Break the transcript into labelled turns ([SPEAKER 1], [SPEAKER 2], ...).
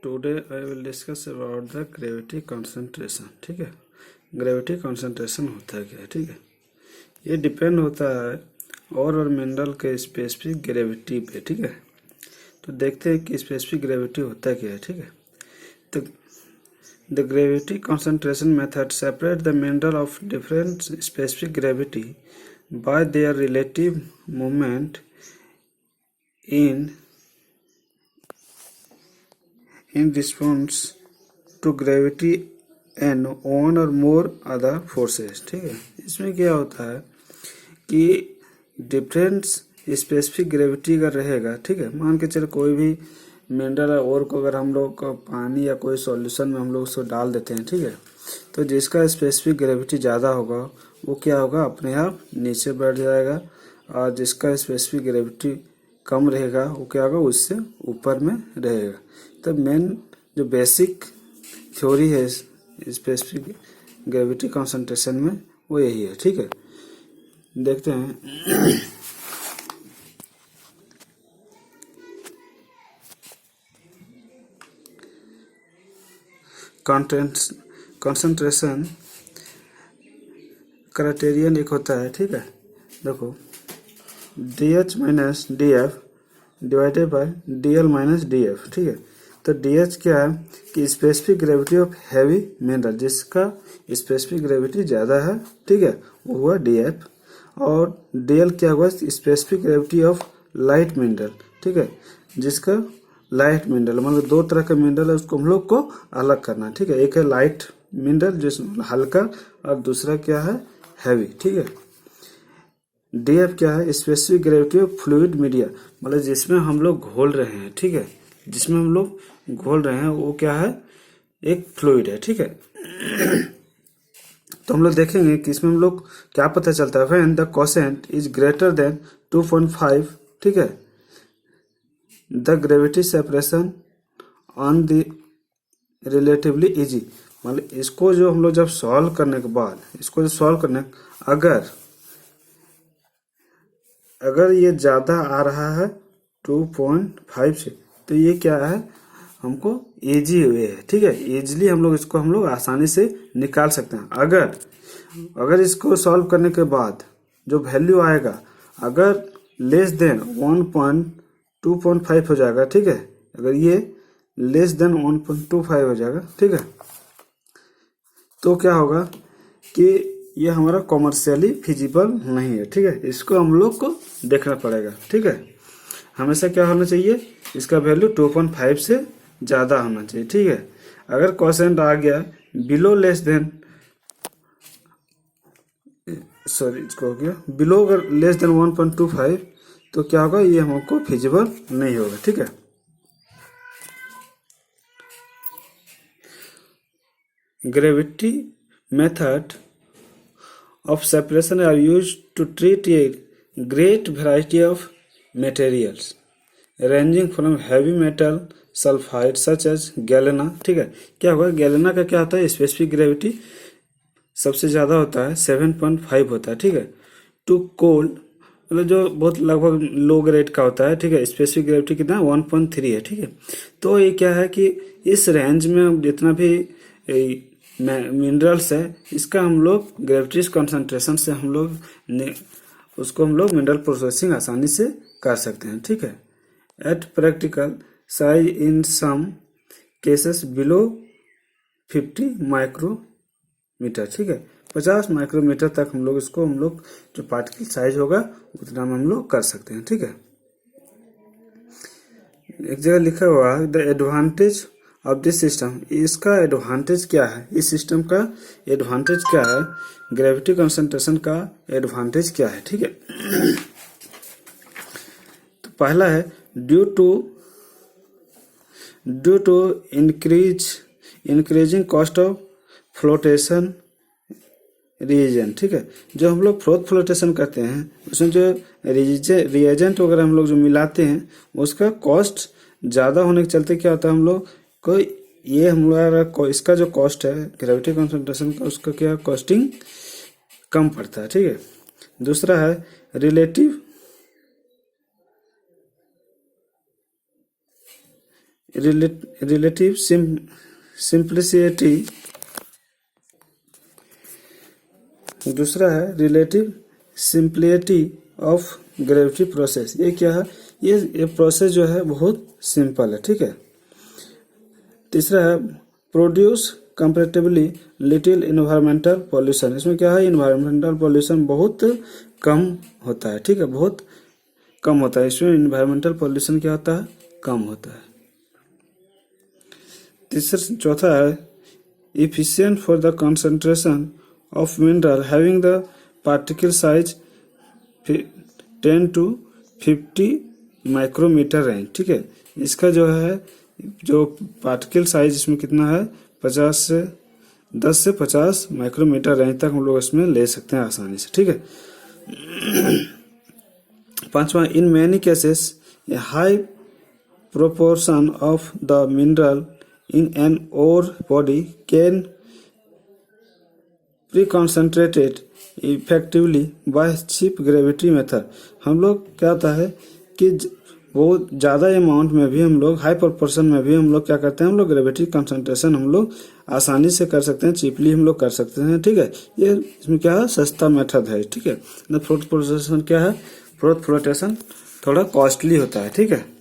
[SPEAKER 1] Today I will discuss about the gravity concentration. ठीक है, gravity concentration होता है क्या है। ठीक है, ये डिपेंड होता है और मिनरल के स्पेसिफिक ग्रेविटी पे। ठीक है, तो देखते हैं कि स्पेसिफिक ग्रेविटी होता क्या है। ठीक है, तो the gravity concentration method separate the mineral of different specific gravity bye there relative movement in response to gravity and one or more other forces। ठीक है, इसमें क्या होता है कि डिफरेंट स्पेसिफिक ग्रेविटी अगर रहेगा, ठीक है, मान के चलो कोई भी मिनरल और को अगर हम लोग पानी या कोई सॉल्यूशन में हम लोग उसको डाल देते हैं, ठीक है, तो जिसका स्पेसिफिक ग्रेविटी ज़्यादा होगा वो क्या होगा, अपने आप नीचे बैठ जाएगा, और जिसका स्पेसिफिक ग्रेविटी कम रहेगा वो क्या होगा, उससे ऊपर में रहेगा। तो मेन जो बेसिक थ्योरी है स्पेसिफिक ग्रेविटी कंसंट्रेशन में वो यही है। ठीक है, देखते हैं। कंसंट्रेशन क्राइटेरियन एक होता है। ठीक है, देखो DH minus DF divided by DL minus DF। ठीक है, तो DH क्या है कि specific gravity of heavy mineral, जिसका स्पेसिफिक ग्रेविटी ज़्यादा है, ठीक है, वो हुआ DF। और DL क्या हुआ, specific gravity of light mineral, ठीक है, जिसका लाइट मिनरल, मतलब दो तरह का मिनरल है, उसको हम लोग को अलग करना। ठीक है, एक है लाइट मिनरल जिसमें हल्का, और दूसरा क्या है, हैवी। ठीक है, DF क्या है, specific gravity of fluid media, मतलब जिसमें हम लोग घोल रहे हैं। ठीक है, जिसमें हम लोग घोल रहे हैं वो क्या है, एक फ्लूइड है। ठीक है, तो हम लोग देखेंगे कि इसमें हम लोग क्या पता चलता है, when the quotient is greater than 2.5। ठीक है, the gravity separation on the relatively easy, मतलब इसको जो हम लोग जब सॉल्व करने के बाद, इसको जो सॉल्व करने, अगर ये ज़्यादा आ रहा है 2.5 से, तो ये क्या है, हमको इजी वे है। ठीक है, इजीली हम लोग आसानी से निकाल सकते हैं। अगर इसको सॉल्व करने के बाद जो वैल्यू आएगा, अगर लेस देन 2.5 हो जाएगा, ठीक है, अगर ये लेस देन 1.25 हो जाएगा, ठीक है, तो क्या होगा कि ये हमारा कॉमर्शियली फिजिबल नहीं है। ठीक है, इसको हम लोग को देखना पड़ेगा। ठीक है, हमेशा क्या होना चाहिए, इसका वैल्यू 2.5 से ज़्यादा होना चाहिए। ठीक है, अगर कोसेंट आ गया बिलो लेस देन, इसको हो गया बिलो, अगर लेस देन 1.25, तो क्या होगा, ये हमको फिजिबल नहीं होगा। ठीक है, gravity method of separation are used to treat a great variety of materials ranging from heavy metal sulfide such as galena। ठीक है, क्या होगा, गैलेना का क्या होता है, स्पेसिफिक ग्रेविटी सबसे ज़्यादा होता है 7.5 होता है। ठीक है, टू कोल, मतलब जो बहुत लगभग लो ग्रेड का होता है। ठीक है, स्पेसिफिक ग्रेविटी कितना 1.3 है। ठीक है, तो ये क्या है कि इस रेंज में जितना भी मिनरल्स है, इसका हम लोग ग्रेविटी कंसंट्रेशन से उसको हम लोग मिनरल प्रोसेसिंग आसानी से कर सकते हैं। ठीक है, at practical size in some cases below 50 micrometre. ठीक है, 50 माइक्रोमीटर तक हम लोग जो पार्टिकल साइज होगा उतना में हम लोग कर सकते हैं। ठीक है, एक जगह लिखा हुआ है the advantage of this system, इसका एडवांटेज क्या है, इस सिस्टम का एडवांटेज क्या है, ग्रेविटी कंसंट्रेशन का एडवांटेज क्या है। ठीक है, तो पहला है due to increasing cost of flotation reagent. ठीक है, जो हम लोग फ्लोटेशन करते हैं उसमें जो रिएजेंट वगैरह हम लोग जो मिलाते हैं उसका कॉस्ट ज़्यादा होने के चलते क्या होता है, हम लोग को ये हमारा इसका जो कॉस्ट है ग्रेविटी कंसंट्रेशन का, उसका क्या कॉस्टिंग कम पड़ता है। ठीक है, दूसरा है रिलेटिव सिंप्लिसिटी, दूसरा है relative simplicity of gravity process. ये क्या है, ये प्रोसेस जो है बहुत सिंपल है, ठीक है। तीसरा है produce comparatively little environmental pollution. इसमें क्या है, इन्वायरमेंटल पॉल्यूशन बहुत कम होता है, ठीक है, बहुत कम होता है। इसमें इन्वायरमेंटल पॉल्यूशन क्या होता है, कम होता है। चौथा है efficient for the concentration of mineral having the particle size 10 to 50 micrometer range, ठीक है। इसका जो है जो पार्टिकल साइज इसमें कितना है, 10 से 50 माइक्रोमीटर रेंज तक हम लोग इसमें ले सकते हैं आसानी से, ठीक है। पांचवा, in many cases A high proportion of the mineral in an ore body can pre-concentrated effectively by cheap gravity method। हम लोग क्या होता है कि बहुत ज़्यादा अमाउंट में भी हम लोग, हाई प्रोपोर्शन में भी हम लोग क्या करते हैं, हम लोग ग्रेविटी कंसंट्रेशन हम लोग आसानी से कर सकते हैं, चीपली हम लोग कर सकते हैं, ठीक है। ये इसमें क्या है, सस्ता मेथड है, ठीक है। फ्लोटेशन क्या है, फ्लोटेशन थोड़ा कॉस्टली होता है, ठीक है।